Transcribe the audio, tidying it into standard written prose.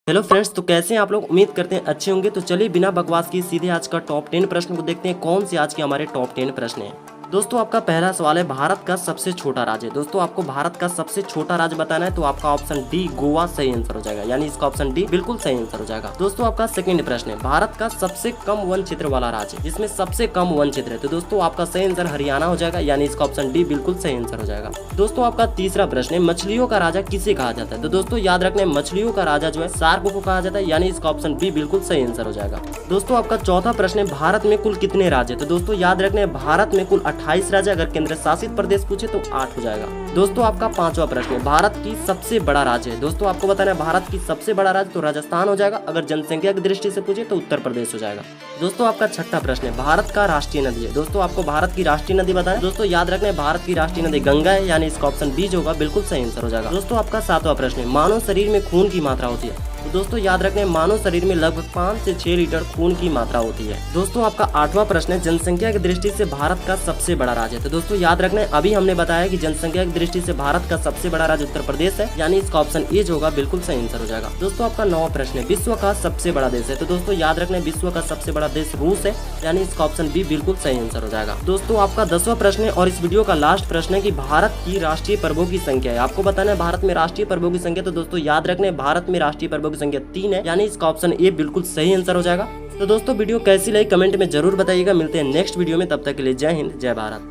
Hello friends, तो कैसे हैं आप लोग। उम्मीद करते हैं अच्छे होंगे। तो चलिए बिना बकवास की सीधे आज का टॉप 10 प्रश्न को देखते हैं। कौन से आज के हमारे टॉप 10 प्रश्न हैं। दोस्तों आपका पहला सवाल है, भारत का सबसे छोटा राज्य है। दोस्तों आपको भारत का सबसे छोटा राज्य बताना है, तो आपका ऑप्शन डी गोवा सही आंसर हो जाएगा, यानी इसका ऑप्शन डी बिल्कुल सही आंसर हो जाएगा। दोस्तों आपका सेकंड प्रश्न है, भारत का सबसे कम वन क्षेत्र वाला राज्य, जिसमें सबसे कम वन क्षेत्र है, तो दोस्तों आपका सही आंसर हरियाणा हो जाएगा, यानी इसका ऑप्शन डी बिल्कुल सही आंसर हो जाएगा। दोस्तों आपका तीसरा प्रश्न है, मछलियों का राजा किसे कहा जाता है। तो दोस्तों याद रखना, मछलियों का राजा जो है शार्क को कहा जाता है, यानी इसका ऑप्शन बी बिल्कुल सही आंसर हो जाएगा। दोस्तों आपका चौथा प्रश्न है, भारत में कुल कितने राज्य। तो दोस्तों याद रखना, भारत में कुल 28 राज्य, अगर केंद्र शासित प्रदेश पूछे तो 8 हो जाएगा। दोस्तों आपका पांचवा प्रश्न है, भारत की सबसे बड़ा राज्य है। दोस्तों आपको बताना है भारत की सबसे बड़ा राज्य, तो राजस्थान हो जाएगा, अगर जनसंख्या की दृष्टि से पूछे तो उत्तर प्रदेश हो जाएगा। दोस्तों आपका छठा प्रश्न है, भारत का राष्ट्रीय नदी है। दोस्तों आपको भारत की राष्ट्रीय नदी बताएं। दोस्तों याद रखना, भारत की राष्ट्रीय नदी गंगा है, यानी इसका ऑप्शन बी जो होगा बिल्कुल सही आंसर हो जाएगा। दोस्तों आपका सातवां प्रश्न है, मानव शरीर में खून की मात्रा होती है। तो दोस्तों याद रखने, मानव शरीर में लगभग 5 से 6 लीटर खून की मात्रा होती है। दोस्तों आपका आठवां प्रश्न है, जनसंख्या की दृष्टि से भारत का सबसे बड़ा राज्य है। तो दोस्तों याद रखने, अभी हमने बताया कि जनसंख्या की दृष्टि से भारत का सबसे बड़ा राज्य उत्तर प्रदेश है, यानी इसका ऑप्शन ए जो होगा बिल्कुल सही आंसर हो जाएगा। दोस्तों आपका 9वां प्रश्न है, विश्व का सबसे बड़ा देश है। तो दोस्तों याद रखने, विश्व का सबसे बड़ा देश रूस है, यानी इसका ऑप्शन बी बिल्कुल सही आंसर हो जाएगा। दोस्तों आपका 10वां प्रश्न है और इस वीडियो का लास्ट प्रश्न है कि भारत की राष्ट्रीय पर्वों की संख्या है। आपको बताना है भारत में राष्ट्रीय पर्वों की संख्या। तो दोस्तों याद रखने, भारत में राष्ट्रीय पर्वों की संख्या 3 है, यानी इसका ऑप्शन ए बिल्कुल सही आंसर हो जाएगा। तो दोस्तों वीडियो कैसी लगी कमेंट में जरूर बताइएगा। मिलते हैं नेक्स्ट वीडियो में, तब तक के लिए जय हिंद जय भारत।